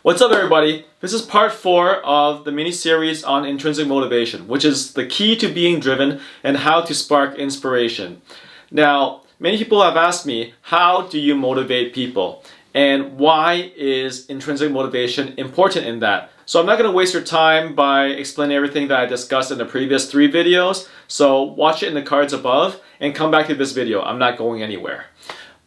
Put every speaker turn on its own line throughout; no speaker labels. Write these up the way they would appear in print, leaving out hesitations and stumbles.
What's up, everybody? This is part 4 of the mini-series on intrinsic motivation, which is the key to being driven and how to spark inspiration. Now, many people have asked me, how do you motivate people? And why is intrinsic motivation important in that? So I'm not going to waste your time by explaining everything that I discussed in the previous 3 videos. So watch it in the cards above and come back to this video. I'm not going anywhere.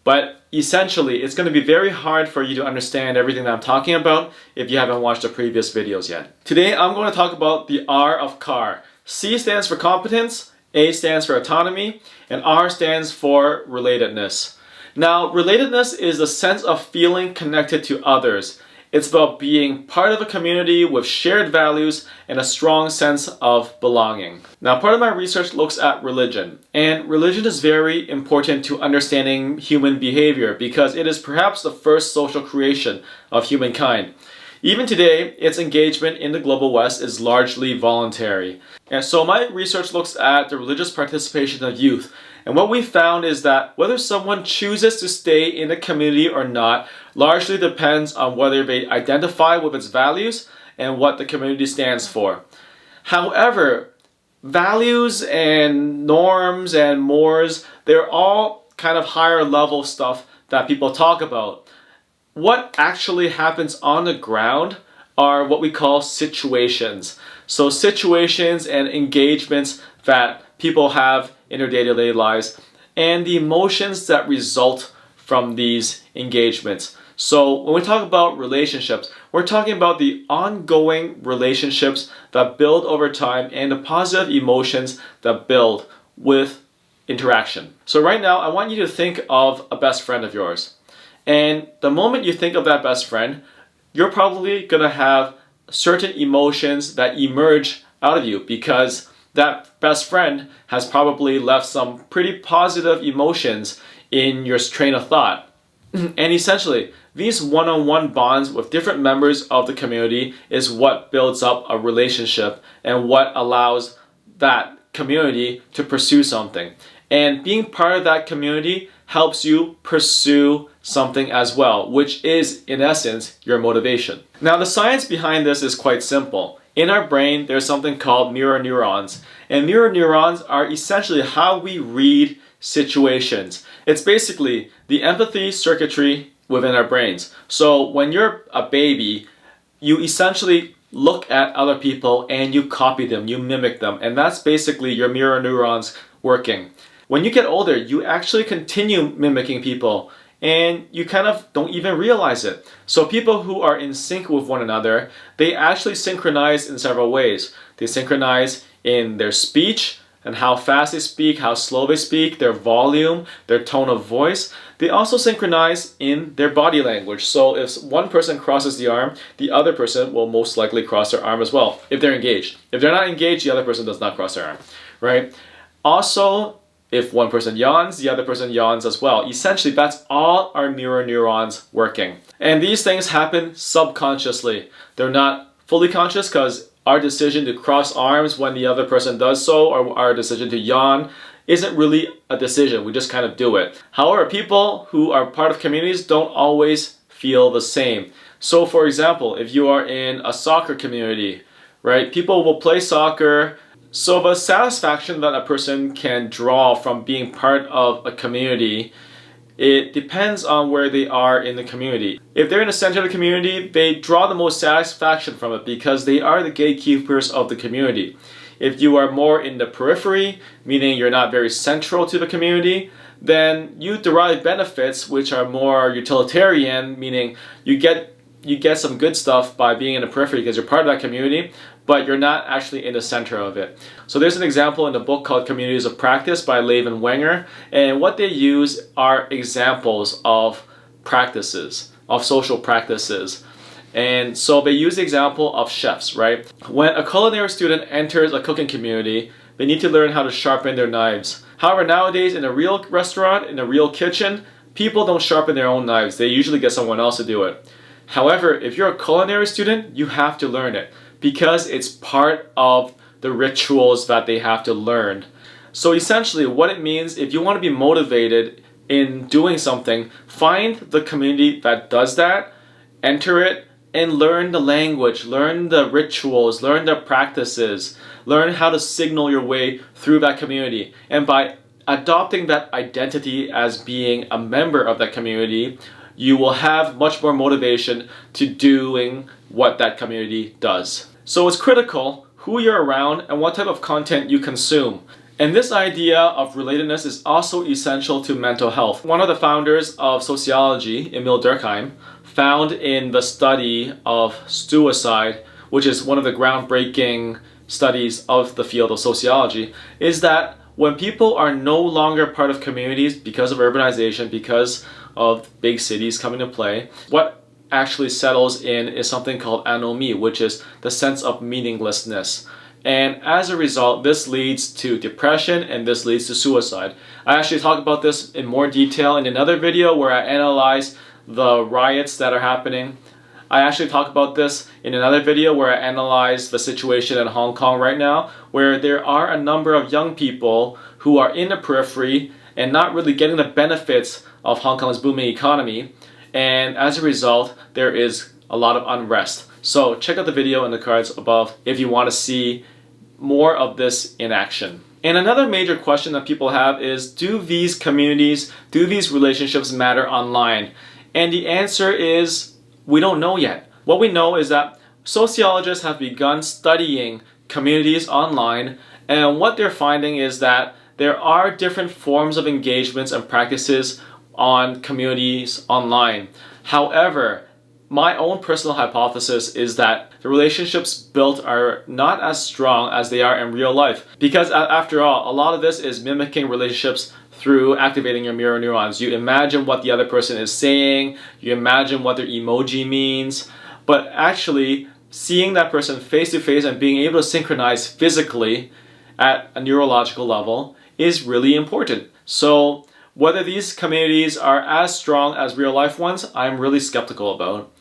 But essentially, it's going to be very hard for you to understand everything that I'm talking about if you haven't watched the previous videos yet. Today, I'm going to talk about the R of CAR. C stands for competence, A stands for autonomy, and R stands for relatedness. Now, relatedness is a sense of feeling connected to others. It's about being part of a community with shared values and a strong sense of belonging. Now, part of my research looks at religion, and religion is very important to understanding human behavior because it is perhaps the first social creation of humankind. Even today, its engagement in the global West is largely voluntary. And so my research looks at the religious participation of youth. And what we found is that whether someone chooses to stay in a community or not largely depends on whether they identify with its values and what the community stands for. However, values and norms and mores, they're all kind of higher level stuff that people talk about. What actually happens on the ground are what we call situations. So situations and engagements that people have in their day-to-day lives and the emotions that result from these engagements. So when we talk about relationships, we're talking about the ongoing relationships that build over time and the positive emotions that build with interaction. So right now, I want you to think of a best friend of yours. And the moment you think of that best friend, you're probably going to have certain emotions that emerge out of you because that best friend has probably left some pretty positive emotions in your train of thought. And essentially, these one-on-one bonds with different members of the community is what builds up a relationship and what allows that community to pursue something. And being part of that community helps you pursue something as well, which is, in essence, your motivation. Now, the science behind this is quite simple. In our brain, there's something called mirror neurons. And mirror neurons are essentially how we read situations. It's basically the empathy circuitry within our brains. So when you're a baby, you essentially look at other people and you copy them, you mimic them. And that's basically your mirror neurons working. When you get older, you actually continue mimicking people and you kind of don't even realize it. So people who are in sync with one another, they actually synchronize in several ways. They synchronize in their speech and how fast they speak, how slow they speak, their volume, their tone of voice. They also synchronize in their body language. So if one person crosses the arm, the other person will most likely cross their arm as well, if they're engaged. If they're not engaged, the other person does not cross their arm, right? Also, if one person yawns, the other person yawns as well. Essentially, that's all our mirror neurons working. And these things happen subconsciously. They're not fully conscious because our decision to cross arms when the other person does so, or our decision to yawn, isn't really a decision. We just kind of do it. However, people who are part of communities don't always feel the same. So for example, if you are in a soccer community, right, people will play soccer. So the satisfaction that a person can draw from being part of a community, it depends on where they are in the community. If they're in the center of the community, they draw the most satisfaction from it because they are the gatekeepers of the community. If you are more in the periphery, meaning you're not very central to the community, then you derive benefits which are more utilitarian, meaning you get some good stuff by being in the periphery because you're part of that community, but you're not actually in the center of it. So there's an example in the book called Communities of Practice by Levin Wenger, and what they use are examples of practices, of social practices. And so they use the example of chefs, right? When a culinary student enters a cooking community, they need to learn how to sharpen their knives. However, nowadays in a real restaurant, in a real kitchen, people don't sharpen their own knives. They usually get someone else to do it. However, if you're a culinary student, you have to learn it because it's part of the rituals that they have to learn. So essentially what it means, if you want to be motivated in doing something, find the community that does that, enter it, and learn the language, learn the rituals, learn the practices, learn how to signal your way through that community. And by adopting that identity as being a member of that community, you will have much more motivation to doing what that community does. So it's critical who you're around and what type of content you consume. And this idea of relatedness is also essential to mental health. One of the founders of sociology, Emil Durkheim, found in the study of suicide, which is one of the groundbreaking studies of the field of sociology, is that when people are no longer part of communities because of urbanization, because of big cities coming to play, what actually settles in is something called autonomy, which is the sense of meaninglessness. And as a result, this leads to depression and this leads to suicide. I actually talk about this in more detail in another video where I analyze the riots that are happening. I actually talk about this in another video where I analyze the situation in Hong Kong right now, where there are a number of young people who are in the periphery and not really getting the benefits of Hong Kong's booming economy. And as a result, there is a lot of unrest. So check out the video in the cards above if you want to see more of this in action. And another major question that people have is, do these communities, do these relationships matter online? And the answer is, we don't know yet. What we know is that sociologists have begun studying communities online, and what they're finding is that there are different forms of engagements and practices on communities online. However, my own personal hypothesis is that the relationships built are not as strong as they are in real life. Because after all, a lot of this is mimicking relationships through activating your mirror neurons. You imagine what the other person is saying, you imagine what their emoji means, but actually seeing that person face to face and being able to synchronize physically at a neurological level is really important. So whether these communities are as strong as real life ones, I'm really skeptical about.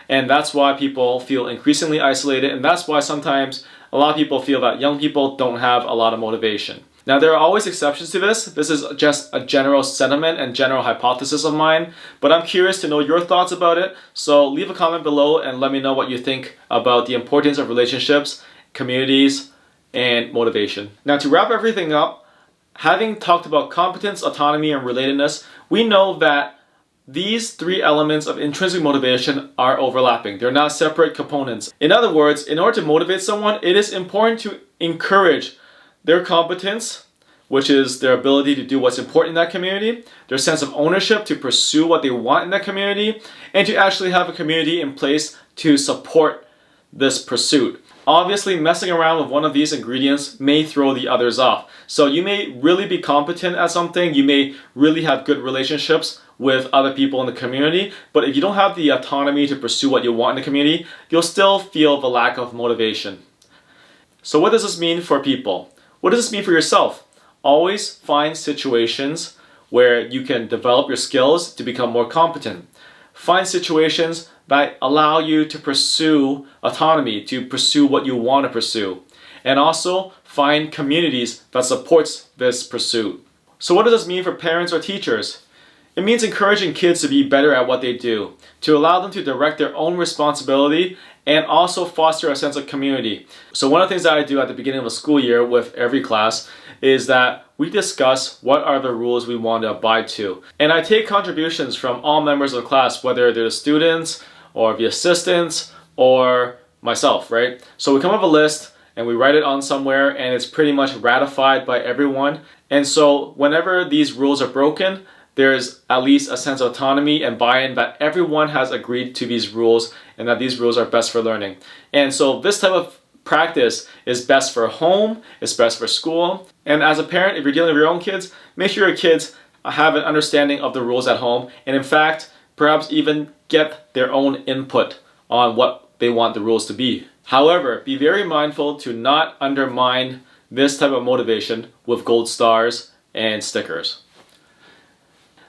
And that's why people feel increasingly isolated, and that's why sometimes a lot of people feel that young people don't have a lot of motivation. Now, there are always exceptions to this. This is just a general sentiment and general hypothesis of mine, but I'm curious to know your thoughts about it. So leave a comment below and let me know what you think about the importance of relationships, communities, and motivation. Now, to wrap everything up, having talked about competence, autonomy, and relatedness, we know that these three elements of intrinsic motivation are overlapping. They're not separate components. In other words, in order to motivate someone, it is important to encourage their competence, which is their ability to do what's important in that community, their sense of ownership to pursue what they want in that community, and to actually have a community in place to support this pursuit. Obviously, messing around with one of these ingredients may throw the others off. So you may really be competent at something, you may really have good relationships with other people in the community, but if you don't have the autonomy to pursue what you want in the community, you'll still feel the lack of motivation. So what does this mean for people? What does this mean for yourself? Always find situations where you can develop your skills to become more competent. Find situations that allow you to pursue autonomy, to pursue what you want to pursue. And also find communities that supports this pursuit. So what does this mean for parents or teachers? It means encouraging kids to be better at what they do, to allow them to direct their own responsibility and also foster a sense of community. So one of the things that I do at the beginning of a school year with every class is that we discuss what are the rules we want to abide to. And I take contributions from all members of the class, whether they're the students or the assistants or myself, right? So we come up with a list and we write it on somewhere and it's pretty much ratified by everyone. And so whenever these rules are broken, there's at least a sense of autonomy and buy-in that everyone has agreed to these rules and that these rules are best for learning. And so this type of practice is best for home, it's best for school. And as a parent, if you're dealing with your own kids, make sure your kids have an understanding of the rules at home and in fact, perhaps even get their own input on what they want the rules to be. However, be very mindful to not undermine this type of motivation with gold stars and stickers.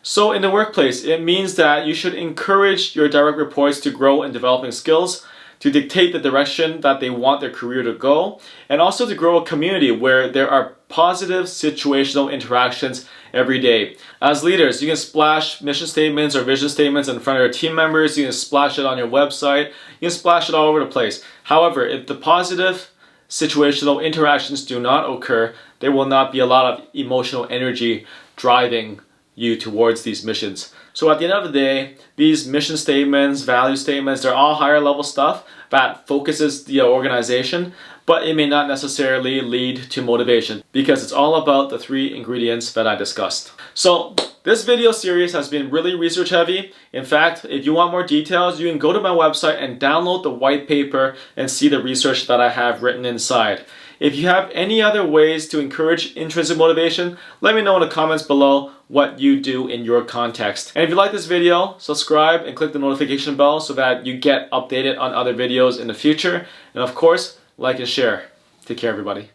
So in the workplace, it means that you should encourage your direct reports to grow in developing skills, to dictate the direction that they want their career to go, and also to grow a community where there are positive situational interactions every day. As leaders, you can splash mission statements or vision statements in front of your team members. You can splash it on your website. You can splash it all over the place. However, if the positive situational interactions do not occur, there will not be a lot of emotional energy driving you towards these missions. So at the end of the day, these mission statements, value statements, they're all higher level stuff that focuses the organization, but it may not necessarily lead to motivation because it's all about the 3 ingredients that I discussed. So this video series has been really research heavy. In fact, if you want more details, you can go to my website and download the white paper and see the research that I have written inside. If you have any other ways to encourage intrinsic motivation, let me know in the comments below what you do in your context. And if you like this video, subscribe and click the notification bell so that you get updated on other videos in the future. And of course, like and share. Take care, everybody.